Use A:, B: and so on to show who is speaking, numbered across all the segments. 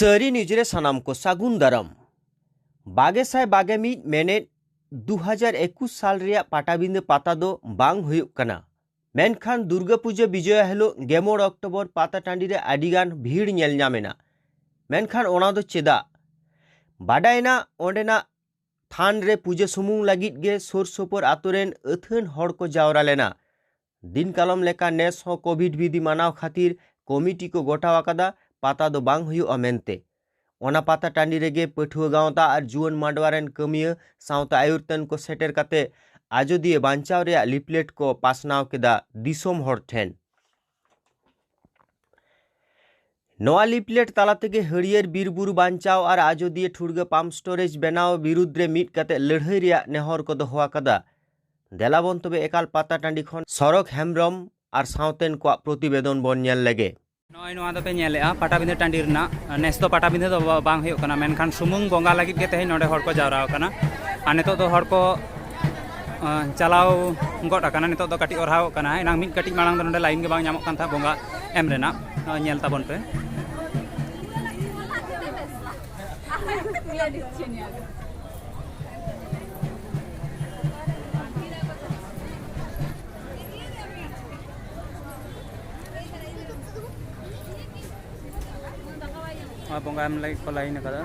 A: सारी निजरे सनाम को सागुन दाराम बागेसाय बागेमीद मेनेट 2021 साल रिया पाटाबिंद पाता दो बांग हुयुक कना मेनखान दुर्गा पूजा विजय हेलो 11 अक्टोबर पाता टांडी रे आडिगान भीड़ नेल ᱧᱟᱢᱮᱱᱟ मेनखान ओना दो चेदा बाडायना ओंडेना थान रे पूजा सुमुंग लागित गे सोर सोपर आतोरेन अथान हड़ को जावरा लेना दिन कालम लेका नेस हो कोविड विधि मानाव खातिर कमिटी को गोटाव आकादा पाता दो बांग हुयुआ मेनते ओना पाता टांडी रेगे पठुआ गावता और जुआन मांडवारेन कमिया सावता आयुरतन को सेटर काते आजोदिया बांचाव रे लिपलेट को पासनाव केदा दिसोम हड़ ठेन नवा लिपलेट ताला तेगे हरियर बीरबुरु बांचाव और आजोदिया ठुड़गा पाम्प स्टोरेज बनाव विरुद्ध रे मीट काते लड़ाई रिया नेहर को दोहो आकादा देलाबन तबे एकाल पाता टांडी खन सरक हेमब्रम और सावतेन को प्रतिवेदन बन नेल लेगे
B: नॉय नोआ दो पे नेलेआ पाटाबिंदे टांडी रना नेस दो पाटाबिंदे दो बांग हुयुक कना मेनखान सुमुंग बोंगा लागित गे तेहे नोडे हड़ को जावरा कना आ नितो दो हड़ को चलाव गड आकाना नितो दो काटी ओरहाव कना एनांग मिट काटी मांग दो नोडे लाइन गे बांग ᱧᱟᱢᱚᱜ ᱠᱟᱱ ᱛᱟ बोंगा एम रेना नेल ताबन पे बोंगा एम लाइक को लाइन कदा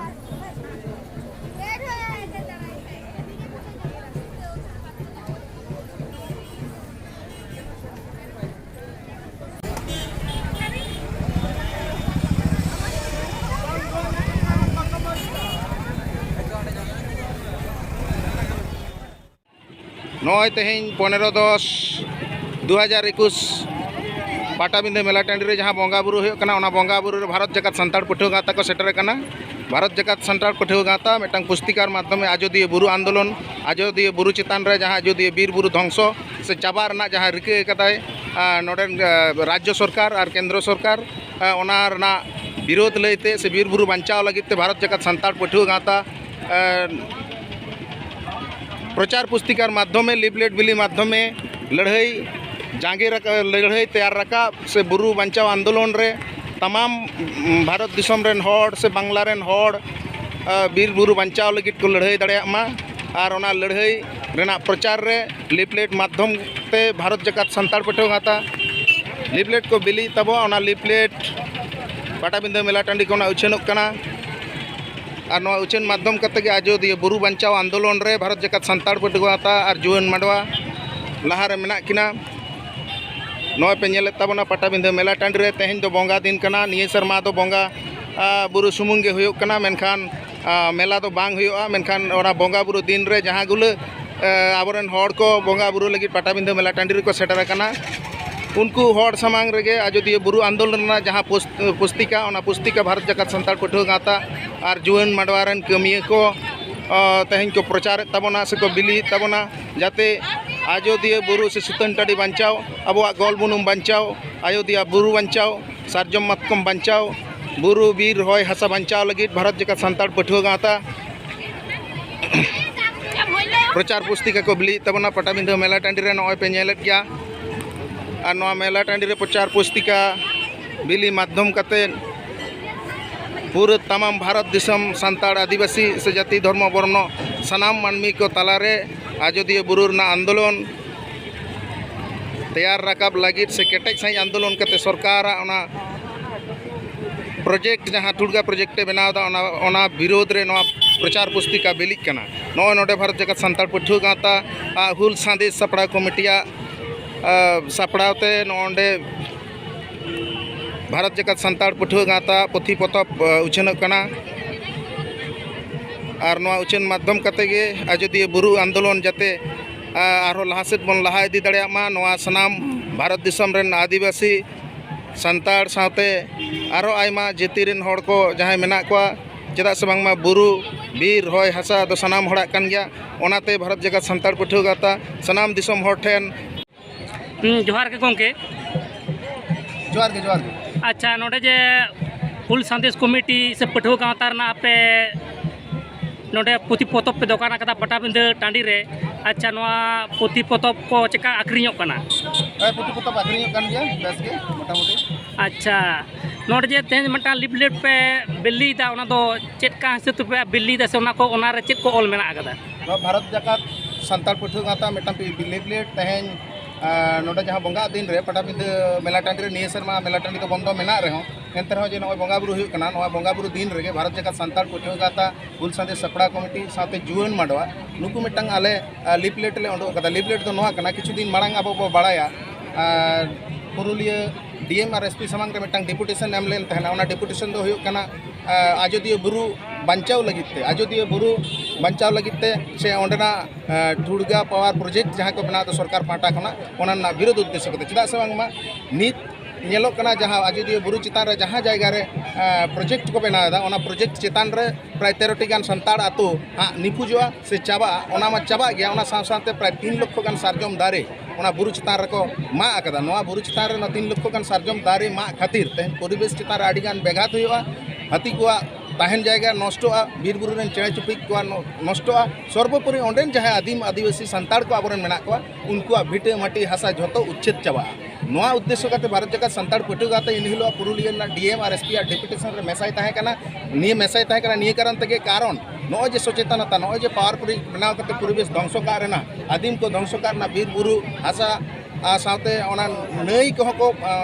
C: नॉय तेहें 15/10/2021 पाटाबिंदे मेला टांडी रे जहाँ बोंगा बुरु हुयुक कना ओना बोंगा बुरु रे भारत जगत संताड़ पठुआ गाता को सेटर कना भारत जगत संताड़ पठुआ गाता मिटंग पुस्तिकार माध्यम आजोदिया बुरु आंदोलन आजोदिया बुरु चितान रे जहाँ आजोदिया बीर बुरु ध्वंस से चाबा रना जहाँ रिके कदाय नोडेन राज्य सरकार और केंद्र सरकार ओना रना विरोध लैते से बीर बुरु बांचाव लगित भारत जगत संताड़ पठुआ गाता प्रचार पुस्तिकार माध्यम लिपलेट बिली माध्यम लड़ाई जांगे लड़ाई तैयार रखा से बुरु बांचाव आंदोलन रे तमाम भारत दिसम रेन हड़ से बांग्ला रेन हड़ बीर बुरु बांचाव लगित को लड़ाई दाड़ेयामा और ओना लड़ाई रेना प्रचार रे लिपलेट माध्यम ते भारत जगत संताड़ पठुआ गाता लिपलेट को बिली तब ओना लिपलेट पाटाबिंदे मेला टांडी को उछेनोग कना और नवा उछेन माध्यम कते गे आजोदिया बुरु बांचाव आंदोलन रे भारत जगत संताड़ पठुआ गाता और जुआन मांडवा लहारे मेना किना नॉय पे नेले ताबना पाटाबिंदे मेला टांडी रे तेहें दो बोंगा दिन कना निये शर्मा दो बोंगा बुरु सुमुंग गे हुयुक कना मेनखान मेला दो बांग हुयुआ मेनखान ओना बोंगा बुरु दिन रे जहाँ गुले आबोरेन हड़ को बोंगा बुरु लगित पाटाबिंदे मेला टांडी रे को सेटर कना उनको हड़ सामांग रेगे आजोदिया बुरु आंदोलन ना जहाँ पुस्तिका ओना पुस्तिका भारत जगत संताड़ पठुआ गाता और जुआन मांडवारेन कमिया को तेहें को प्रचार ताबना से को बिली ताबना जाते आजोदिया बुरु से सुतन टाड़ी बांचाव अबुआ गोल बुनुम बांचाव आयोदिया बुरु बांचाव सारजम मतकम बांचाव बुरु बीर हय हासा बांचाव लगित भारत जगत संताड़ पठुआ गाता प्रचार पुस्तिका को बिली ताबना पाटाबिंदे मेला टांडी रे नॉय पे नेलेत गया और नवा मेला टांडी रे प्रचार पुस्तिका बिली माध्यम कते पूरे तमाम भारत दिसम संताड़ आदिवासी से जाति धर्म वर्ण सनाम मानमी को तालारे आजोदिया बुरु रना आंदोलन तैयार रकाब लगित से केटेज सही आंदोलन कते सरकार ओना प्रोजेक्ट जहाँ ठुड़गा प्रोजेक्टे बनावदा ओना विरोध रे नवा प्रचार पुस्तिका बिलिक कना नॉय नोडे भारत जगत संताड़ पठुआ गाता हुल सांदेश सपड़ा कमिटिया सापड़ावते नोंडे भारत जगत संताड़ पठुआ गाता पुथी पतब उछेनोग कना और नवा उछेन माध्यम कते गे आजोदिया बुरु आंदोलन जाते आरो लहासेद बन लहा इदी दाड़ेयामा नवा सनाम भारत दिसम रेन आदिवासी संताड़ साथे आरो आयमा जाति रेन हड़ को जहां मेना कोआ चेदा से बांगमा बुरु बीर हय हासा दो सनाम हड़ा कान गया ओनाते भारत जगत संताड़ पठुआ गाता सनाम दिसम हड़ ठेन
D: जोहार के गोंके
C: जोहार के
D: अच्छा नोडे जे हुल संदेश कमिटी से पठुआ गावता रना पे नोडे पुथी पोतब पे दुकान कदा पाटाबिंदे टांडी रे अच्छा नवा पुथी पोतब को चेका आखरिñok kana
C: पुथी पोतब आखरिñok kan gया बेस के मोटामुटी
D: अच्छा नोट जे तेज मटा लिपलेट पे बिल्ली दा ओना दो चेक का हिसाब पे बिल्ली दा से ओना को ओना रे चेक को ऑल मेना आगदा
C: भारत जाकात सानताल पाठुआ गाता मिटन लिपलेट तेहें नोडे जहाँ बंगा दिन रे पटाबिंदे मेला टांडी रे निये सेरमा मेला टांडी तो बंदो मेना रहे एनते रहो जे नोय बंगा बुरु हुयु कना नोय बंगा बुरु दिन रेगे भारत जाकात सानताल पाठुआ गाता हुल संदे सपड़ा कमिटी साथे जुवन माडवा नुकु मिटन आले लिपलेट ले ओंडो कदा लिपलेट तो नोआ कना किछु दिन मांग अब बो बाड़ाया पुरुलिया डीएम और एसपी सामंग रे मिटन डेपुटेशन एम लेन तहना ओना डेपुटेशन दो हुयु कना आजोदिया बुरु बांचाव लगिते आजोदिया बुरु बांचाव लगिते से ओंडना ठुड़गा पावर प्रोजेक्ट जहाँ को बना सरकार पाटा खना ओना विरोध उद्देश्य को चेदा से बांगमा नित नेलो कना जहाँ आजोदिया बुरु चितान रे जहाँ जायगा रे प्रोजेक्ट को बनादा ओना प्रोजेक्ट चितान रे प्राय 13 टी गान संताड़ आतो निपुजवा से चाबा ओना मा चाबा गया ओना साथ प्राय 3 लाख गान सारजम दारे ओना बुरु चितान रे को मा आकदा नोआ बुरु चितान रे 3 लाख गान सारजम दारे मा खातिर ते परिवेश चितान रे आडी गान बेघात हुआ हाथी को ताहन जायगा नष्टोआ बीर बुरु रेन चेणे चुपड़ी को नष्टोआ सर्वोपरि ओंडेन जहाँ आदिम आदिवासी संताड़ को आबोरेन मेना को उनको भिटे माटी हासा झोतो उच्छेद चाबा नोआ उद्देश्य काते भारत जाकात सानताड़ पाठुआ गाता इन हिलो पुरुलिया डीएम और एसपी डेपुटेशन रे मेसाय ताहे कना निये मेसाय ताहे कना निये कारण तगे कारण नोय जे सचेतनता नोय जे पावर बनाव काते परिवेश ध्वंस का रेना आदिम को ध्वंस करना बीर बुरु हासा साथे ओना नई को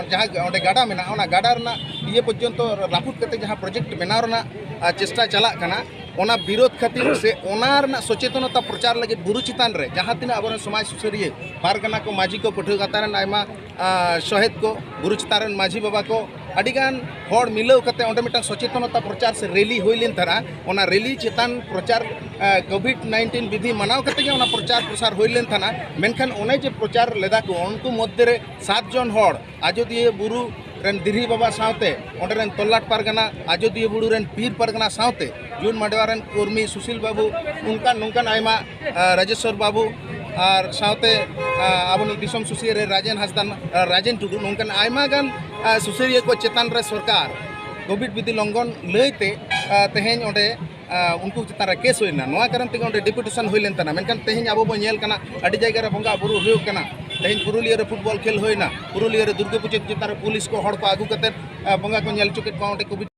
C: जहाँ ओंडे गाडा मेना ओना गाडा रना ये पर्यंत रापुट करते जहाँ प्रोजेक्ट बनाव रना चेष्टा चला कना ओना विरोध खातिर से ओना रना सचेतनता प्रचार लगे बुरु चितान रे जहाँ तीना अब समाज सुसरिये पारगना को माझी को पाठुआ गाता रेन आयमा शहीद को बुरु चितान रेन माझी बाबा को अडिगान हर मिलाव करते ओंडे मिटा सचेतनता प्रचार से रैली हुई लेन थारा ओना रैली चितान प्रचार कोविड-19 विधि मनाव करते ओना प्रचार प्रसार हुई लेन थाना मेनखान ओने जे प्रचार लेदा को उनको मध्य रे 7 जन हर आजोदिया बुरु रेन दिरी बाबा सावते ओंडे रेन तोल्लाट पारगना आजोदिया बुरु रेन पीर पारगना सावते जून माडवा रेन कर्मी सुशील बाबू उनका नुनकान आयमा राजेश्वर बाबू और सावते आबोनी दिसम सुसिया रे राजेन हसदान राजेन टुडू नुनकान आयमा गान सुसिया को चेतान रे सरकार कोविड विधि लंघन लैते तेहेन ओंडे उनको चितान रे केस होइना नोआ कारण ते ओंडे डेपुटेशन होई लेन तना मेनखान तेहेन आबो बो नेल कना अडी जायगा रे बंगा बुरु हुयु कना तेहेन पुरुलिया रे फुटबॉल खेल होइना पुरुलिया रे दुर्गा पूजा चितान रे पुलिस को हड़ को आगु कते बंगा को नेल चुके ओंडे कोविड